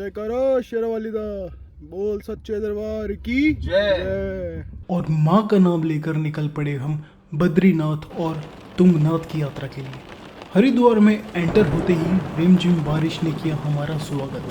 जयकारा शेरावाली दा, बोल सच्चे दरबार की जय। और माँ का नाम लेकर निकल पड़े हम बद्रीनाथ और तुंगनाथ की यात्रा के लिए। हरिद्वार में एंटर होते ही रिमझिम बारिश ने किया हमारा स्वागत।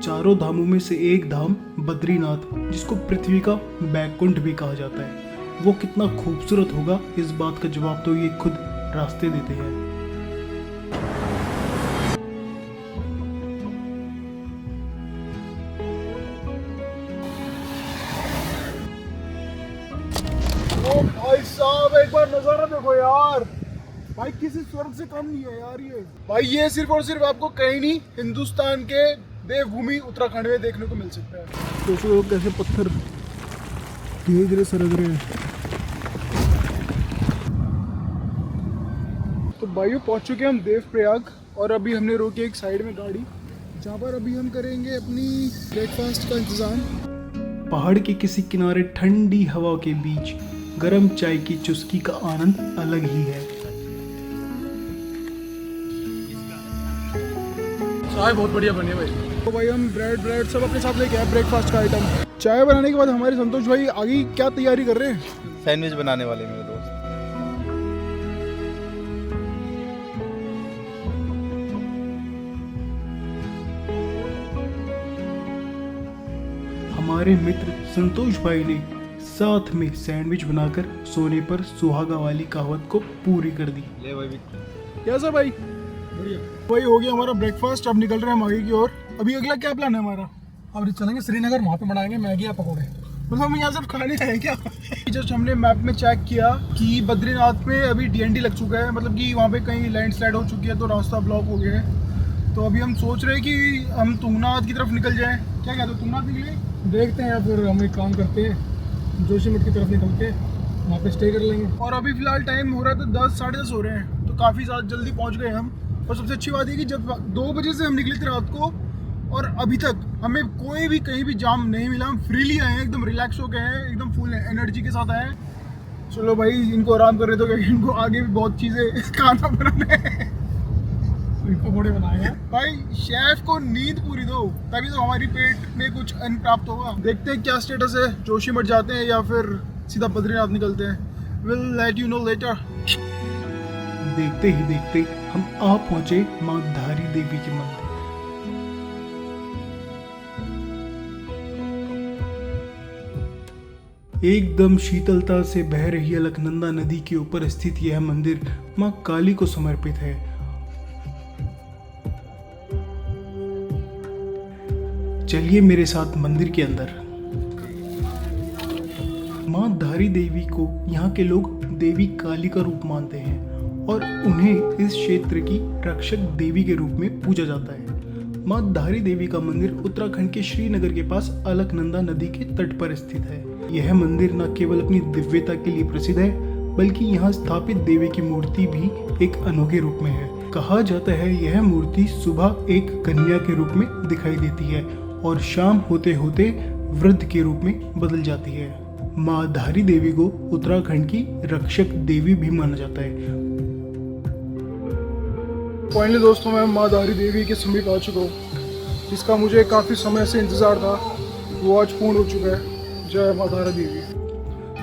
चारों धामों में से एक धाम बद्रीनाथ, जिसको पृथ्वी का बैकुंठ भी कहा जाता है, वो कितना खूबसूरत होगा इस बात का जवाब तो ये खुद रास्ते देते हैं। ओ भाई साहब, एक बार नजारा देखो यार, भाई किसी स्वर्ग से कम नहीं है यार ये। भाई ये सिर्फ और सिर्फ आपको कहीं नहीं, हिंदुस्तान के देवभूमि उत्तराखंड में देखने को मिल सकता है। दोस्तों कैसे पत्थर धीरे धीरे सरक रहे हैं। तो भाइयों पहुंच चुके हैं हम देवप्रयाग, और अभी हमने रोकी एक साइड में गाड़ी, जहाँ पर अभी हम करेंगे अपनी ब्रेकफास्ट का इंतजाम। पहाड़ के किसी किनारे ठंडी हवा के बीच गर्म चाय की चुस्की का आनंद अलग ही है। चाय बहुत बढ़िया बनी है भाई। तो भाई हम ब्रेड सब अपने साथ लेके आए, ब्रेकफास्ट का आइटम। चाय बनाने के बाद हमारे संतोष भाई आगे क्या तैयारी कर रहे हैं? सैंडविच बनाने वाले मेरे दोस्त। हमारे मित्र संतोष भाई ने साथ में सैंडविच बनाकर सोने पर सुहागा वाली कहावत को पूरी कर दी। ले भाई कैसा भाई? बढ़िया भाई, हो गया हमारा ब्रेकफास्ट। अब निकल रहे हैं हम आगे की ओर। अभी अगला क्या प्लान है हमारा? अब चलेंगे श्रीनगर, वहाँ पे बनाएंगे मैगी या पकौड़े। मतलब हम यहाँ सिर्फ खाने आए क्या? जस्ट हमने मैप में चेक किया कि बद्रीनाथ में अभी DND लग चुका है, मतलब कि वहाँ पे कहीं लैंडस्लाइड हो चुकी है, तो रास्ता ब्लॉक हो गया है। तो अभी हम सोच रहे हैं कि हम तुंगनाथ की तरफ निकल जाएं। क्या कहते हो, तुंगनाथ निकले? देखते हैं, या फिर हम एक काम करते हैं, जोशीमठ की तरफ निकल के वहाँ पे स्टे कर लेंगे। और अभी फिलहाल टाइम हो रहा है तो 10 साढ़े 10 हो रहे हैं, तो काफ़ी ज़्यादा जल्दी पहुँच गए हम। और सबसे अच्छी बात ये कि जब 2 बजे से हम निकले थे रात को, और अभी तक हमें कोई भी कहीं भी जाम नहीं मिला। हम फ्रीली आए हैं, एकदम रिलैक्स हो गए हैं, एकदम फुल एनर्जी के साथ आए हैं। चलो भाई, इनको आराम कर रहे तो क्योंकि इनको आगे भी बहुत चीज़ें खाना बनाना है। पकौड़े बनाएंगे भाई शेफ को नींद पूरी दो, तभी तो हमारी पेट में कुछ अन्न प्राप्त होगा। देखते हैं क्या स्टेटस है, जोशीमठ जाते हैं या फिर सीधा बद्रीनाथ निकलते हैं। Will let you know later. देखते ही देखते हम आ पहुंचे माँ धारी देवी के मंदिर। एकदम शीतलता से बह रही अलकनंदा नदी के ऊपर स्थित यह मंदिर माँ काली को समर्पित है। चलिए मेरे साथ मंदिर के अंदर। माँ धारी देवी को यहाँ के लोग देवी काली का रूप मानते हैं और उन्हें इस क्षेत्र की रक्षक देवी के रूप में पूजा जाता है। माँ धारी देवी का मंदिर उत्तराखंड के श्रीनगर के पास अलकनंदा नदी के तट पर स्थित है। यह मंदिर न केवल अपनी दिव्यता के लिए प्रसिद्ध है, बल्कि यहाँ स्थापित देवी की मूर्ति भी एक अनोखे रूप में है। कहा जाता है यह मूर्ति सुबह एक कन्या के रूप में दिखाई देती है और शाम होते होते वृद्ध के रूप में बदल जाती है। माँ धारी देवी को उत्तराखंड की रक्षक देवी भी माना जाता है। फाइनली दोस्तों, मैं माँ धारी देवी के समीप आ चुका हूँ, जिसका मुझे काफ़ी समय से इंतज़ार था, वो आज पूर्ण हो चुका है। जय माँ धारी देवी।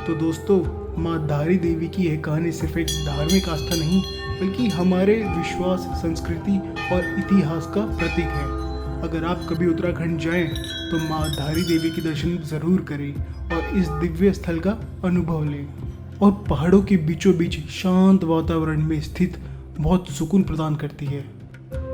तो दोस्तों, माँ धारी देवी की यह कहानी सिर्फ एक धार्मिक आस्था नहीं, बल्कि हमारे विश्वास, संस्कृति और इतिहास का प्रतीक है। अगर आप कभी उत्तराखंड जाएं तो माँ धारी देवी के दर्शन ज़रूर करें और इस दिव्य स्थल का अनुभव लें। और पहाड़ों के बीचों बीच शांत वातावरण में स्थित बहुत सुकून प्रदान करती है।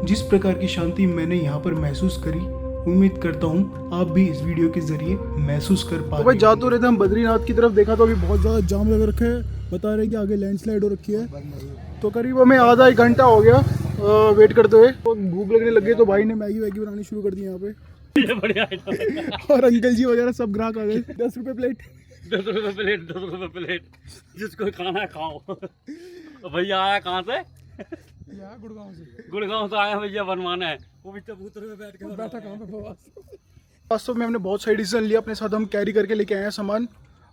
जिस प्रकार की शांति मैंने यहाँ पर महसूस करी, उम्मीद करता हूँ आप भी इस वीडियो के जरिए महसूस कर पाएंगे। तो भाई जा तो रहे थे हम बद्रीनाथ की तरफ, देखा तो अभी बहुत ज़्यादा जाम लग रखा है, बता रहे कि आगे लैंडस्लाइड हो रखी है। तो करीब हमें आधा 1 घंटा हो गया वेट करते हुए। तो भूख लगने लग गई, तो भाई ने मैगी वैगी बनानी शुरू कर दी यहाँ पे। और अंकल जी वगैरह सब ग्राहक आ गए। 10 रुपये प्लेट। 10 रुपये प्लेट, 10 रुपये प्लेट, जिसको खाना है खाओ। भैया आया कहाँ से? गुड़गांव से। गुड़गांव से आया भैया बनवाना है, वो भी चबूतरे में बैठ के बैठा कहाँ पे? वास्तव में हमने बहुत सही डिसीजन लिया, अपने साथ हम कैरी करके लेके आए हैं सामान।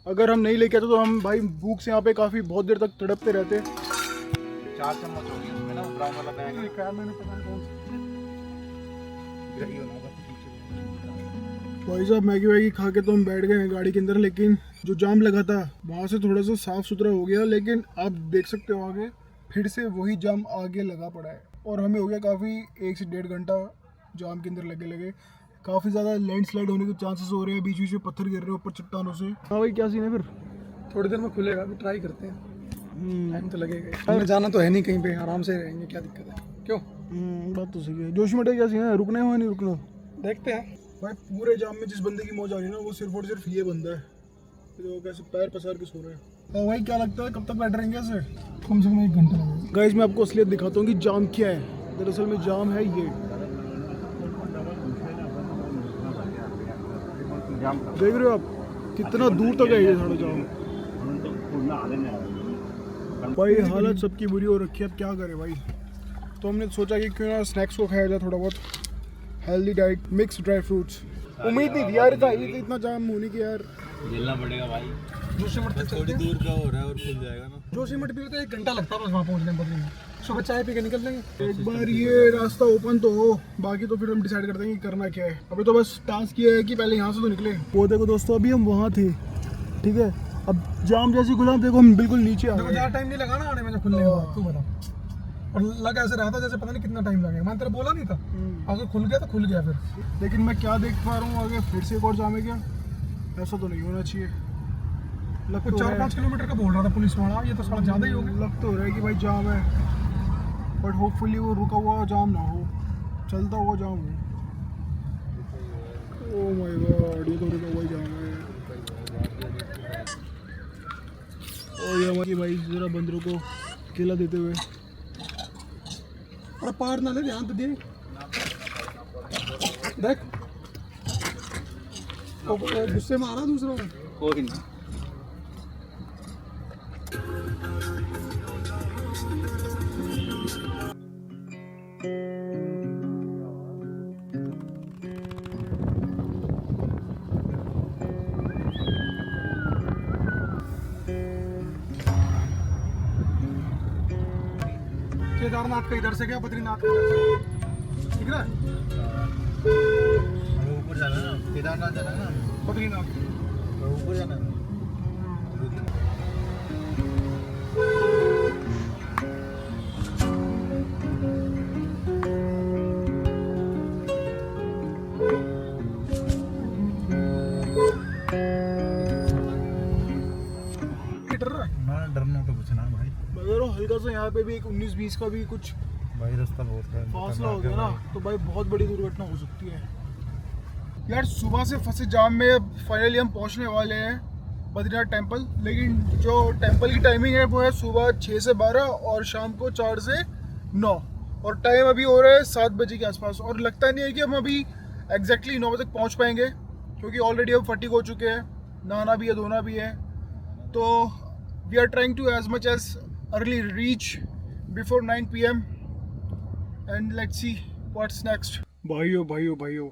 अगर हम नहीं लेके आते तो हम भाई भूख से यहाँ पे काफ़ी बहुत देर तक तड़पते रहते। 4 चम्मच हो गई उसमें ना, ब्राउन वाला बैग है। मैंने पता नहीं कौन सा। भाई साहब मैगी वैगी खा के तो हम बैठ गए हैं गाड़ी के अंदर, लेकिन जो जाम लगा था वहाँ से थोड़ा सा साफ़ सुथरा हो गया, लेकिन आप देख सकते हो आगे फिर से वही जाम आगे लगा पड़ा है। और हमें हो गया काफ़ी 1 से 1.5 घंटा जाम के अंदर लगे। काफ़ी ज़्यादा लैंडस्लाइड होने के चांसेस हो रहे हैं, बीच बीच में पत्थर गिर रहे हैं ऊपर चट्टानों से। हाँ भाई क्या सीन है फिर? थोड़ी देर में खुलेगा, अभी ट्राई करते हैं, टाइम तो लगेगा। हमें जाना तो है नहीं कहीं पे, आराम से रहेंगे, क्या दिक्कत है? क्यों? बात तो सही है। जोशीमठ क्या सीन है, रुकना है वहाँ नहीं रुकना? देखते हैं भाई पूरे जाम में जिस बंदे की मौज आ रही है ना वो सिर्फ और सिर्फ ये बंदा है, तो कैसे पैर पसार के सो रहे हैं। तो भाई क्या लगता है कब तक बैठ रहेंगे ऐसे? कम से कम 1 घंटा लगेगा। गाइस मैं आपको असलियत दिखाता हूँ कि जाम क्या है। दरअसल में जाम है ये, देख रहे हो आप कितना दूर तक है ये सारा जाम। भाई हालत सबकी बुरी हो रखी है, अब क्या करें भाई। तो हमने सोचा कि क्यों ना स्नैक्स को खाया जाए, थोड़ा बहुत healthy diet, mix dry fruits. उम्मीद नहीं थी यार इतना जाम होने की यार। झेलना पड़ेगा भाई। जोशीमठ तक थोड़ी दूर का हो रहा है और खुल जाएगा ना। जोशीमठ भी तो 1 घंटा लगता है बस वहाँ पहुँचने में। सुबह चाय पी के निकल लेंगे। एक बार ये रास्ता ओपन तो हो, बाकी तो फिर हम डिसाइड करते हैं कि करना क्या है। अभी तो बस टास्क ये है कि पहले यहाँ से तो निकले। वो देखो दोस्तों अभी हम वहाँ थे, ठीक है, अब जाम जैसे खुला देखो हम बिल्कुल नीचे आ गए। ज़्यादा टाइम नहीं लगा ना आने में, जब खुलने के बाद तू बता। और लगा ऐसे रहा था जैसे पता नहीं कितना टाइम लगेगा, मैंने तेरा बोला नहीं था। अगर खुल गया तो खुल गया फिर। लेकिन मैं क्या देख पा रहा हूँ आगे फिर से एक और जाम है क्या? ऐसा तो नहीं होना चाहिए। लग कुछ तो 4-5 किलोमीटर का बोल रहा था पुलिस वाला, ये तो थोड़ा ज़्यादा ही हो गया। लग तो रहा है कि भाई जाम है, बट होपफुली वो रुका हुआ जाम ना हो, चलता हुआ जाम हो। ओह माय गॉड, ये तो रुका हुआ जाम है। और ये हमारी भाई जरा बंदरों को केला देते हुए। अरे पार ना ले, ध्यान तो दे। देख गुस्से में आ रहा दूसरा। कोई नहीं। केदारनाथ का इधर से गया, बद्रीनाथ का इधर से, ठीक है? हमें ऊपर जाना है ना, केदारनाथ जाना है ना, बद्रीनाथ ऊपर जाना है। ना डरना तो कुछ ना भाई। मगर हल्का सा यहाँ पे भी एक 19-20 का भी कुछ भाई रास्ता बहुत फासला हो गया ना तो भाई बहुत बड़ी दुर्घटना हो सकती है यार। सुबह से फंसे जाम में फाइनली हम पहुंचने वाले हैं बद्रीनाथ टेम्पल, लेकिन जो टेम्पल की टाइमिंग है वो है सुबह 6 से 12 और शाम को 4 से 9 और टाइम अभी हो रहा है 7 बजे के आसपास। और लगता नहीं है कि हम अभी एग्जैक्टली 9 बजे तक पहुंच पाएंगे, क्योंकि ऑलरेडी हम फटीग हो चुके हैं, नहाना भी है धोना भी है। तो we are trying to as much as early reach before 9 PM and let's see what's next. भाइयों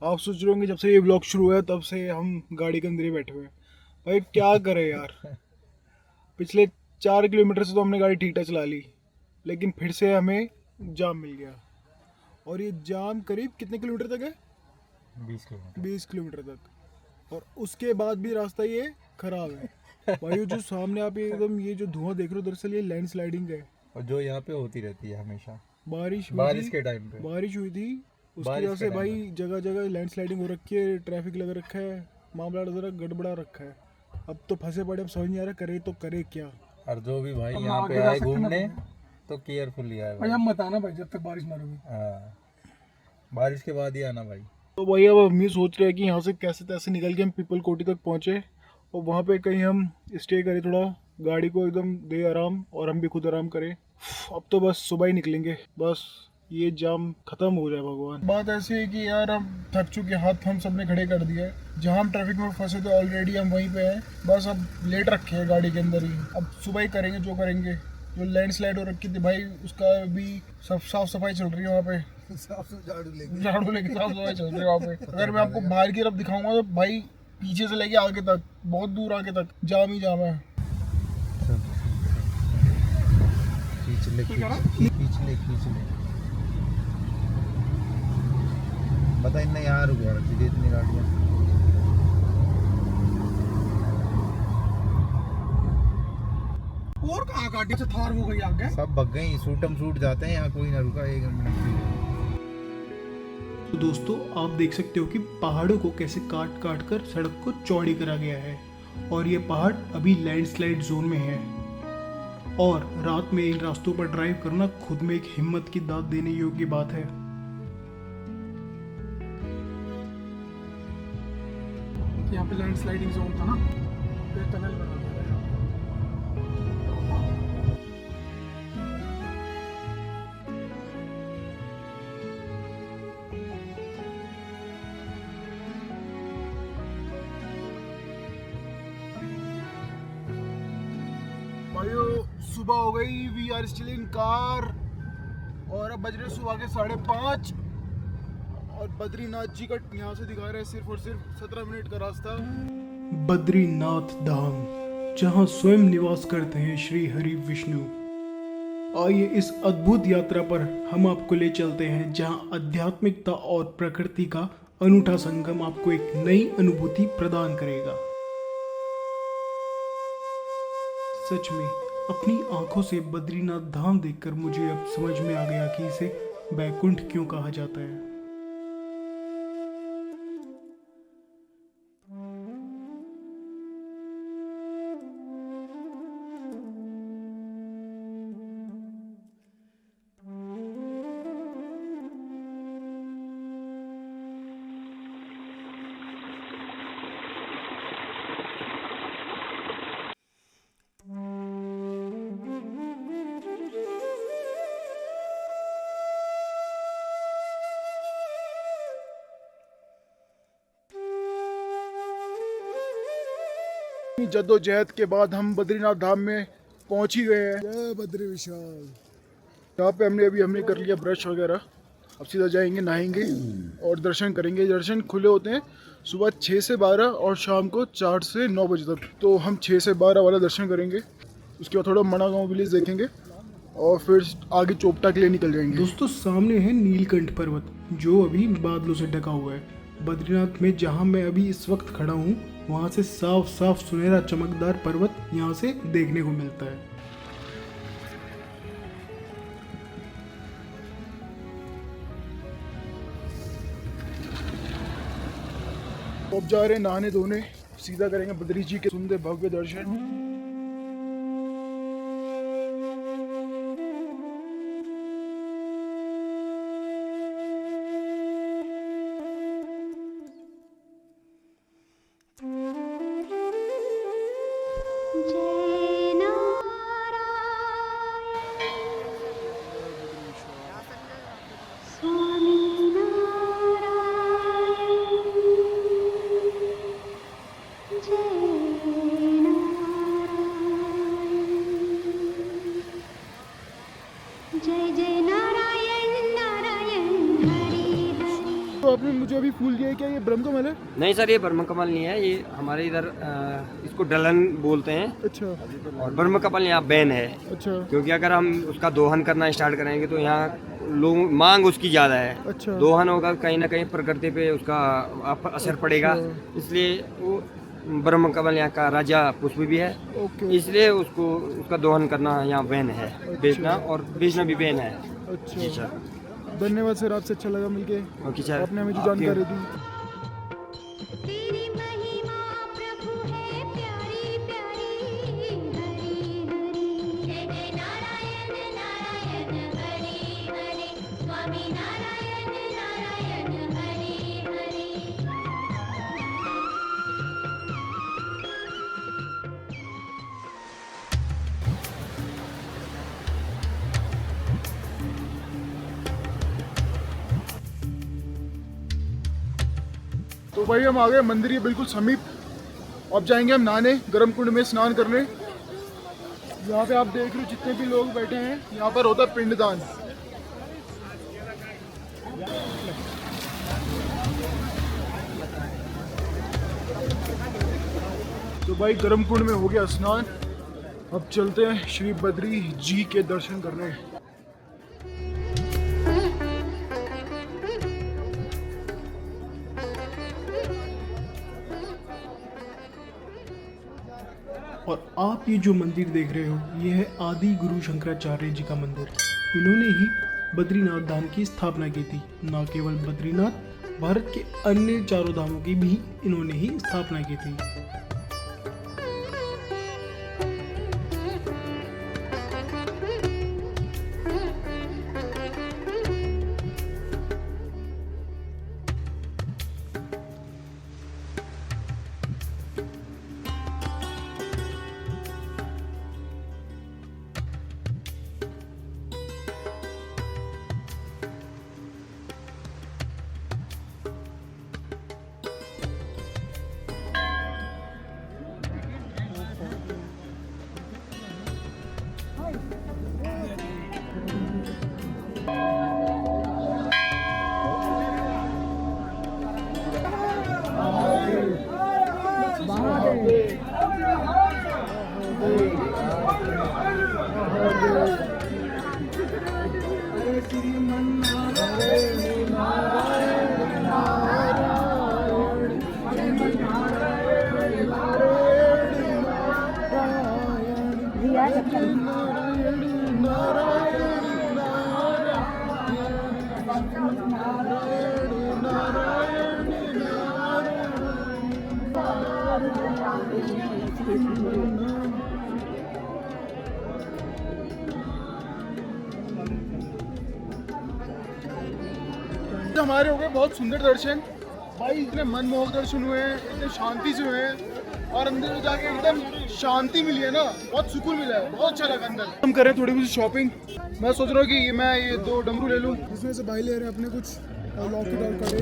आप सोच रहे होंगे जब से ये व्लॉग शुरू हुआ है तब से हम गाड़ी के अंदर ही बैठे हुए हैं। भाई क्या करें यार, पिछले 4 किलोमीटर से तो हमने गाड़ी ठीक ठाक चला ली, लेकिन फिर से हमें जाम मिल गया। और ये जाम करीब कितने किलोमीटर तक है? 20 किलोमीटर तक। और उसके बाद भी रास्ता ये खराब है। भाई जो सामने आप एकदम ये जो धुआं देख रहे हो दरअसल ये लैंडस्लाइडिंग है, और जो यहाँ पे होती रहती है हमेशा बारिश के टाइम पे। बारिश हुई थी उसकी वजह से भाई जगह जगह लैंडस्लाइडिंग हो रखी है, ट्रैफिक लग रखा है, मामला जरा गड़बड़ा रखा है। अब तो फंसे पड़े, अब समझ नहीं आ रहा करे तो करे क्या। और जो भी भाई यहाँ पे आए घूमने तो केयरफुली आए भाई। हम मत आना भाई जब तक बारिश ना रुके। हाँ, बारिश के बाद ही आना भाई। तो भाई अब हम ये सोच रहे हैं कि यहाँ से कैसे तैसे निकल के हम पीपल कोटी तक पहुँचे और वहाँ पे कहीं हम स्टे करें, थोड़ा गाड़ी को एकदम दे आराम और हम भी खुद आराम करें। अब तो बस सुबह ही निकलेंगे, बस ये जाम खत्म हो जाए भगवान। बात ऐसी है कि यार हम थक चुके, हाथ हम सब ने खड़े कर दिए। जहाँ हम ट्रैफिक में फंसे थे ऑलरेडी हम वहीं पे हैं, बस अब लेट रखे हैं गाड़ी के अंदर ही। अब सुबह ही करेंगे जो करेंगे, जो लैंडस्लाइड हो रखी थी भाई, उसका भी सब साफ सफाई चल रही है वहाँ पे। झाड़ू लेके साफ सफाई चल रही है वहाँ पे। अगर मैं आपको बाहर की तरफ दिखाऊंगा तो भाई पीछे से लेके आगे तक, बहुत दूर आगे तक जाम ही जाम है। खींच ले पता ही नहीं यहाँ रुक रखी इतनी गाड़ियाँ। और कहाँ गाड़ी से थार हो गई आगे। सब भग गई, शूट जाते हैं यहाँ, कोई ना रुका एक मिनट। तो दोस्तों आप देख सकते हो कि पहाड़ों को कैसे काट काट कर सड़क को चौड़ी करा गया है और ये पहाड़ अभी लैंडस्लाइड जोन में है। और रात में इन रास्तों पर ड्राइव करना खुद में एक हिम्मत की दाद देने योग्य बात है। यहाँ पे लैंडस्लाइडिंग जोन था ना, फिर टनल बना दिया है। भाइयों सुबह हो गई, we are still in car और अब बज रहे सुबह के 5:30 और बद्रीनाथ जी का यहाँ से दिखा रहे हैं सिर्फ और सिर्फ 17 मिनट का रास्ता। बद्रीनाथ धाम, जहां स्वयं निवास करते हैं श्री हरि विष्णु। आइए इस अद्भुत यात्रा पर हम आपको ले चलते हैं, जहां आध्यात्मिकता और प्रकृति का अनूठा संगम आपको एक नई अनुभूति प्रदान करेगा। सच में अपनी आंखों से बद्रीनाथ धाम देखकर मुझे अब समझ में आ गया कि इसे बैकुंठ क्यों कहा जाता है। जद्दोजहद के बाद हम बद्रीनाथ धाम में पहुंच ही गए हैं। जय बद्री विशाल। यहाँ पे हमने कर लिया ब्रश वगैरह। अब सीधा जाएंगे, नहाएंगे और दर्शन करेंगे। दर्शन खुले होते हैं सुबह 6 से 12 और शाम को 4 से 9 बजे तक। तो हम 6 से 12 वाला दर्शन करेंगे, उसके बाद थोड़ा मना गाँव विलेज देखेंगे और फिर आगे चोपटा के लिए निकल जाएंगे। दोस्तों सामने है नीलकंठ पर्वत, जो अभी बादलों से ढका हुआ है। बद्रीनाथ में जहां मैं अभी इस वक्त खड़ा हूं, वहां से साफ साफ सुनहरा चमकदार पर्वत यहां से देखने को मिलता है। अब जा रहे हैं नहाने धोने, सीधा करेंगे बद्री जी के सुंदर भव्य दर्शन। तो आपने मुझे अभी फूल दिया है, क्या ये ब्रह्म कमल है? नहीं सर, ये ब्रह्म कमल नहीं है, ये हमारे इधर इसको डलन बोलते हैं। अच्छा और ब्रह्म कमल यहाँ बैन है। अच्छा क्योंकि अगर हम उसका दोहन करना स्टार्ट करेंगे तो यहाँ लोग मांग उसकी ज़्यादा है। अच्छा दोहन होगा कहीं ना कहीं प्रकृति पे उसका असर पड़ेगा, इसलिए वो ब्रह्म कमल यहाँ का राजा पुष्प भी है। ओके इसलिए उसका दोहन करना यहाँ बैन है, बेचना और बेचना भी बैन है। जी अच्छा, सर। धन्यवाद सर, आपसे अच्छा लगा मिलके। ओके सर, आपने हमें जो जानकारी दी। तेरी महिमा प्रभु है प्यारी प्यारी, हरि हरि जय जय नारायण नारायण हरि हरि, स्वामी नारायण नारायण हरि हरि। तो भाई हम आ गए मंदिर के बिल्कुल समीप। अब जाएंगे हम नहाने, गर्म कुंड में स्नान करने। यहाँ पे आप देख रहे हो जितने भी लोग बैठे हैं, यहाँ पर होता है पिंडदान। तो भाई गर्म कुंड में हो गया स्नान, अब चलते हैं श्री बद्री जी के दर्शन करने। और आप ये जो मंदिर देख रहे हो, ये है आदि गुरु शंकराचार्य जी का मंदिर। इन्होंने ही बद्रीनाथ धाम की स्थापना की थी। न केवल बद्रीनाथ, भारत के अन्य चारों धामों की भी इन्होंने ही स्थापना की थी। हमारे हो गए बहुत सुंदर दर्शन भाई, इतने मनमोहक दर्शन हुए हैं, इतने शांति से हुए हैं और अंदर जाके एकदम शांति मिली है ना, बहुत सुकून मिला है, बहुत अच्छा लगा अंदर। हम करें थोड़ी बहुत शॉपिंग। मैं सोच रहा हूँ कि मैं ये 2 डमरू ले लूँ, जिसमें से भाई ले रहे हैं अपने कुछ लॉकेट और कड़े।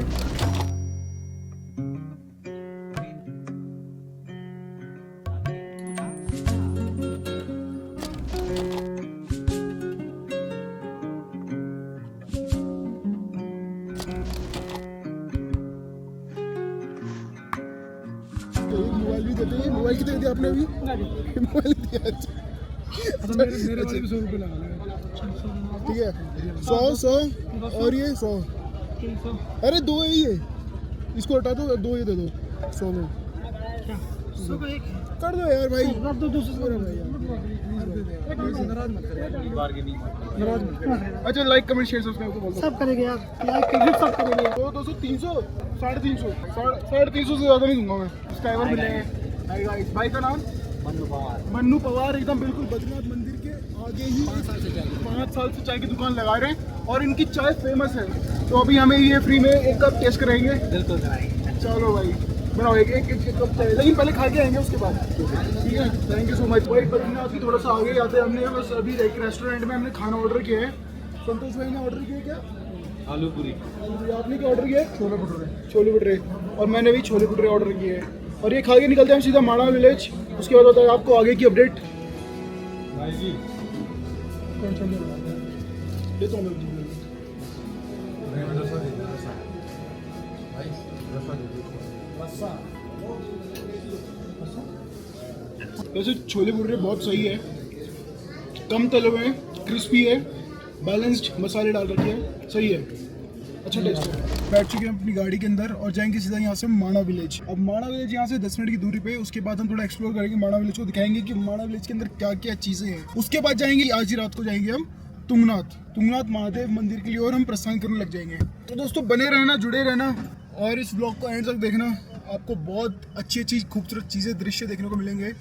मोबाइल भी देते हैं। मोबाइल कितने दिया आपने अभी? मोबाइल दिया। मेरे वाले भी 100 रुपये लगा लेगा। ठीक है, 100 और ये 100। अरे 2 है ये, इसको हटा दो, 2 ये दे दो 100 में। कर दो यार भाई, अच्छा लाइक कमेंट शेयर सब्सक्राइब सब करेंगे यार, लाइक करेंगे, सब करेंगे। 200 300 350 350 से ज़्यादा नहीं दूंगा मैं। सब्सक्राइबर मिलेंगे। भाई का नाम मन्नू पवार, एकदम बिल्कुल बद्रीनाथ मंदिर के आगे ही 5 साल से चाय की दुकान लगा रहे हैं और इनकी चाय फेमस है। तो अभी हमें ये फ्री में एक कप टेस्ट कराएंगे। बिल्कुल चलो भाई बनाओ एक कप चाय, लेकिन पहले खा के आएंगे उसके बाद। ठीक है, थैंक यू सो मच। वही बद्रीनाथ की थोड़ा सा आगे जाते हैं हमने, बस अभी एक रेस्टोरेंट में हमने खाना ऑर्डर किया है। संतोष भाई ने ऑर्डर किया क्या? आलू पूरी। आपने क्या ऑर्डर किया? छोले भटूरे। और मैंने भी छोले भटूरे ऑर्डर किए हैं। और ये खा के निकलते हैं हम सीधा माणा विलेज। उसके बाद बताए आपको आगे की अपडेट। वैसे छोले भटूरे बहुत सही है, कम तले हुए हैं, क्रिस्पी है, बैलेंस्ड मसाले डाल रखे हैं, सही है, अच्छा टेस्ट है। बैठ चुके हैं अपनी गाड़ी के अंदर और जाएंगे सीधा यहाँ से माणा विलेज। अब माणा विलेज यहाँ से 10 मिनट की दूरी पे है। उसके बाद हम थोड़ा एक्सप्लोर करेंगे माणा विलेज को, दिखाएंगे कि माणा विलेज के अंदर क्या क्या चीज़ें हैं। उसके बाद जाएंगे, आज ही रात को जाएंगे हम तुंगनाथ महादेव मंदिर के लिए और हम प्रस्थान करने लग जाएंगे। तो दोस्तों बने रहना, जुड़े रहना और इस ब्लॉग को एंड तक देखना। आपको बहुत अच्छी खूबसूरत चीज़ें, दृश्य देखने को मिलेंगे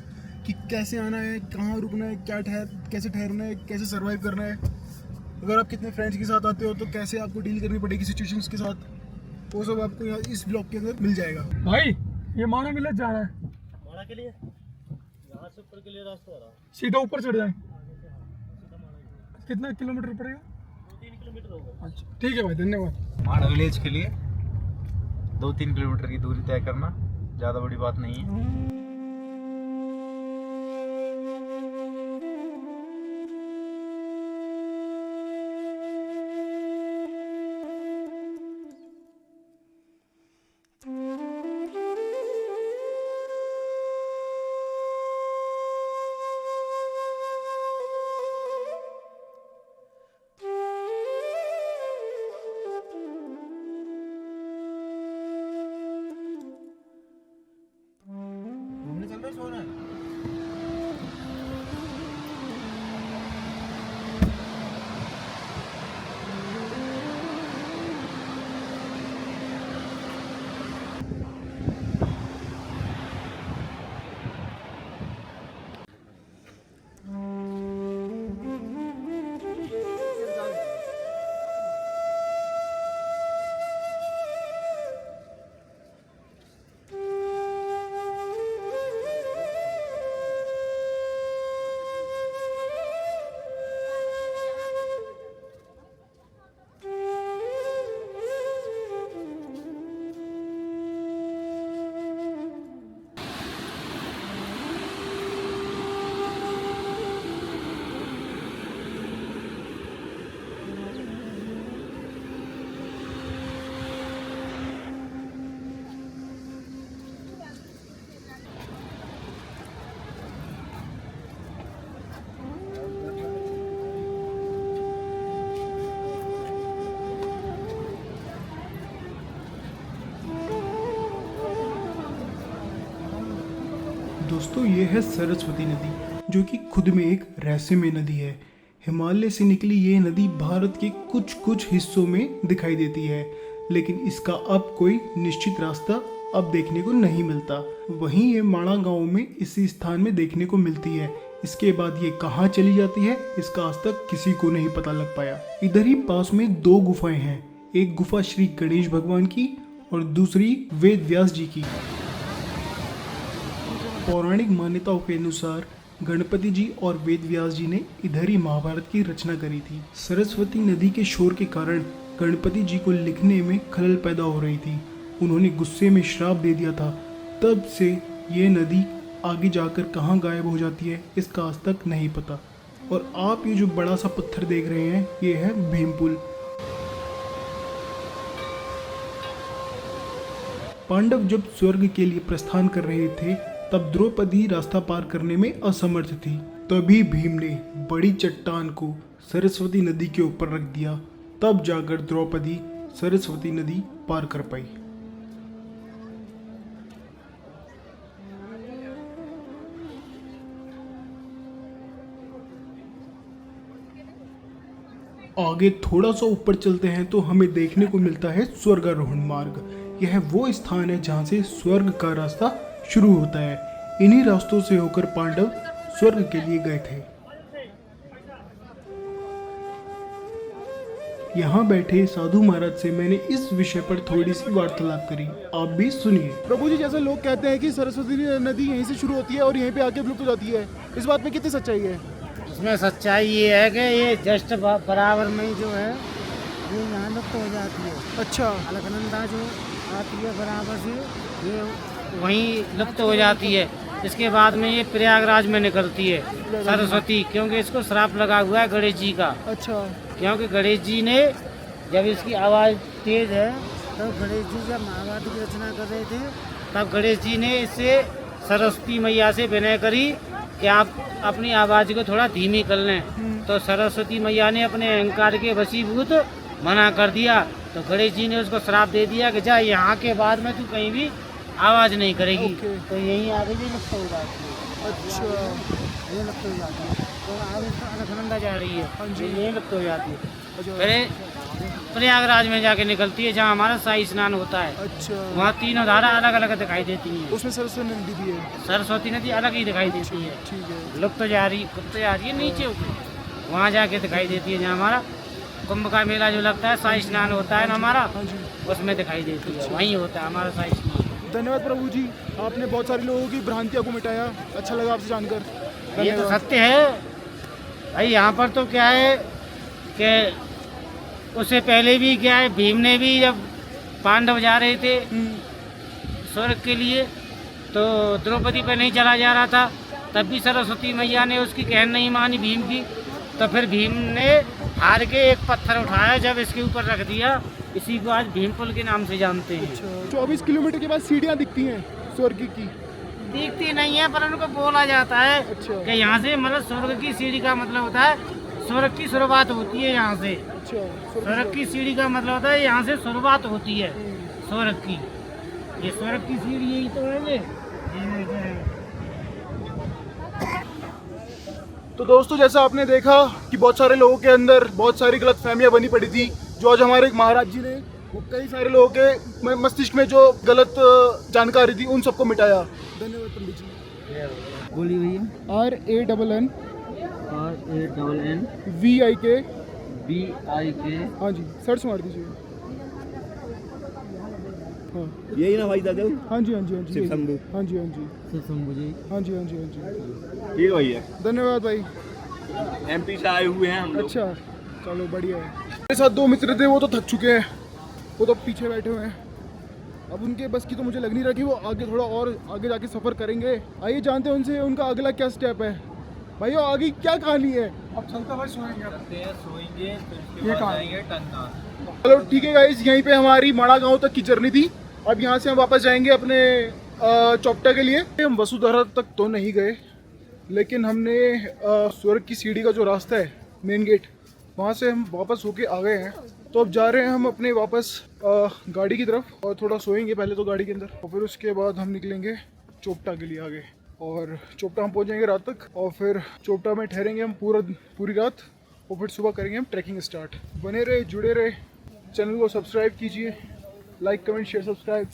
कि कैसे आना है, कहाँ रुकना है, कैसे ठहरना है, कैसे सर्वाइव करना है। अगर आप कितने फ्रेंड्स के साथ आते हो तो कैसे आपको डील करनी पड़ेगी सिचुएशंस के साथ, वो सब आपको यहाँ इस ब्लॉग के अंदर मिल जाएगा। भाई ये माणा विलेज जा रहा है, माणा के लिए यहाँ से ऊपर के लिए रास्ता आ रहा है। सीधा ऊपर चढ़ जाए। कितना किलोमीटर पड़ेगा? 2-3 किलोमीटर होगा। अच्छा ठीक है भाई, धन्यवाद। माणा विलेज के लिए 2-3 किलोमीटर की दूरी तय करना ज़्यादा बड़ी बात नहीं है। दोस्तों ये है सरस्वती नदी, जो कि खुद में एक रहस्यमय नदी है। हिमालय से निकली ये नदी भारत के कुछ कुछ हिस्सों में दिखाई देती है, लेकिन इसका अब कोई निश्चित रास्ता अब देखने को नहीं मिलता। वहीं ये माणा गांव में इसी स्थान में देखने को मिलती है। इसके बाद ये कहाँ चली जाती है, इसका आज तक किसी को नहीं पता लग पाया। इधर ही पास में 2 गुफाएं हैं, एक गुफा श्री गणेश भगवान की और दूसरी वेद व्यास जी की। पौराणिक मान्यताओं के अनुसार गणपति जी और वेद व्यास जी ने इधर ही महाभारत की रचना करी थी। सरस्वती नदी के शोर के कारण गणपति जी को लिखने में खलल पैदा हो रही थी। उन्होंने गुस्से में श्राप दे दिया था। तब से ये नदी आगे जाकर कहाँ गायब हो जाती है, इसका आज तक नहीं पता। और आप ये जो बड़ा सा पत्थर देख रहे हैं, ये है भीमपुल। पांडव जब स्वर्ग के लिए प्रस्थान कर रहे थे, तब द्रौपदी रास्ता पार करने में असमर्थ थी। तभी भीम ने बड़ी चट्टान को सरस्वती नदी के ऊपर रख दिया। तब जाकर द्रौपदी सरस्वती नदी पार कर पाई। आगे थोड़ा सा ऊपर चलते हैं तो हमें देखने को मिलता है स्वर्गारोहण मार्ग। यह वो स्थान है जहाँ से स्वर्ग का रास्ता शुरू होता है। इन्हीं रास्तों से होकर पांडव स्वर्ग के लिए गए थे। यहाँ बैठे साधु महाराज से मैंने इस विषय पर थोड़ी सी वार्तालाप करी, आप भी सुनिए। प्रभु जी, जैसे लोग कहते हैं कि सरस्वती नदी यहीं से शुरू होती है और यहीं पे आके विलुप्त हो जाती है, इस बात में कितनी सच्चाई है? इसमें सच्चाई ये है कि ये जस्ट बराबर में ही जो है ये यहाँ लुप्त हो जाती है। अच्छा, अलकनंदा जो आती है बराबर से ये वहीं लुप्त हो जाती है। इसके बाद में ये प्रयागराज में निकलती है सरस्वती, क्योंकि इसको श्राप लगा हुआ है गणेश जी का। अच्छा, क्योंकि गणेश जी ने जब इसकी आवाज़ तेज है तो गणेश जी जब महाभारत की रचना कर रहे थे, तब गणेश जी ने इससे सरस्वती मैया से विनय करी कि आप अपनी आवाज़ को थोड़ा धीमी कर लें। तो सरस्वती मैया ने अपने अहंकार के वशीभूत मना कर दिया। तो गणेश जी ने उसको श्राप दे दिया कि जा यहाँ के बाद में तू कहीं भी आवाज़ नहीं करेगी। तो यहीं आगे भी लुप्त हो जाती है। अच्छा, ये लुप्त हो जाती है। तो आगे अलकनंदा जा रही है, यहीं लुप्त हो जाती है। फिर प्रयागराज में जाके निकलती है, जहाँ हमारा शाही स्नान होता है। अच्छा, वहाँ तीनों धारा अलग अलग दिखाई देती हैं। उसमें सरस्वती नदी भी है। सरस्वती नदी अलग ही दिखाई देती है, ठीक है। लुप्त जा रही है नीचे वहाँ जाके दिखाई देती है। जहाँ हमारा कुंभ का मेला जो लगता है, शाही स्नान होता है ना हमारा, उसमें दिखाई देती है। वहीं होता है हमारा शाही स्नान। धन्यवाद प्रभु जी, आपने बहुत सारे लोगों की भ्रांतियों को मिटाया। अच्छा लगा आपसे जानकर। ये तो सत्य है भाई। यहाँ पर तो क्या है कि उससे पहले भी क्या है, भीम ने भी जब पांडव जा रहे थे स्वर्ग के लिए, तो द्रौपदी पर नहीं चला जा रहा था, तब भी सरस्वती मैया ने उसकी कहन नहीं मानी भीम की। तो फिर भीम ने हार के एक पत्थर उठाया, जब इसके ऊपर रख दिया। इसी को आज भीमपुल के नाम से जानते हैं। 24 किलोमीटर के बाद सीढ़ियाँ दिखती हैं स्वर्ग की। दिखती नहीं है, पर उनको बोला जाता है अच्छा। कि यहाँ से मतलब स्वर्ग की सीढ़ी का मतलब होता है स्वर्ग की शुरुआत होती है यहाँ से। अच्छा, स्वर्ग की सीढ़ी का मतलब होता है यहाँ से शुरुआत होती है स्वर्ग की। ये स्वर्ग की सीढ़ी यही तो है। ये तो दोस्तों जैसा आपने देखा कि बहुत सारे लोगों के अंदर बहुत सारी गलत फहमियाँ बनी पड़ी थी, जो आज हमारे महाराज जी ने वो कई सारे लोगों के मस्तिष्क में जो गलत जानकारी थी उन सबको मिटाया। धन्यवाद पंडित जी। बोलिए भैया। RANN RANN VIK BIK। हाँ जी सर्च मार दीजिए। हाँ यही ना भाई दादा? हाँ जी हाँ जी हाँ जी शिव शंभू। हाँ जी हाँ जी शिव शंभू जी। हाँ जी हाँ जी हाँ जी। ठीक है भैया। धन्यवाद भाई। MP से आए हुए हैं हम लोग। अच्छा चलो बढ़िया है। मेरे साथ 2 मित्र थे, वो तो थक चुके हैं, वो तो पीछे बैठे हुए हैं। अब उनके बस की तो मुझे लग नहीं रहा कि वो आगे थोड़ा और आगे जाके सफ़र करेंगे। आइए जानते हैं उनसे उनका अगला क्या स्टेप है। भाई वो आगे क्या कहानी है? अब चलते भाई सोएंगे। सोएंगे ये कहाँ? चलो ठीक है गाइस, यहीं पे हमारी माड़ा गांव तक की जर्नी थी। अब यहाँ से हम वापस जाएंगे अपने चौपटा के लिए। हम वसुधारा तक तो नहीं गए, लेकिन हमने स्वर्ग की सीढ़ी का जो रास्ता है मेन गेट, वहाँ से हम वापस होके आ गए हैं। तो अब जा रहे हैं हम अपने वापस गाड़ी की तरफ, और थोड़ा सोएंगे पहले तो गाड़ी के अंदर, और फिर उसके बाद हम निकलेंगे चोपटा के लिए आगे। और चोपटा हम पहुँचेंगे रात तक, और फिर चोपटा में ठहरेंगे हम पूरी रात, और फिर सुबह करेंगे हम ट्रैकिंग स्टार्ट। बने रहे, जुड़े रहे, चैनल को सब्सक्राइब कीजिए, लाइक कमेंट शेयर सब्सक्राइब।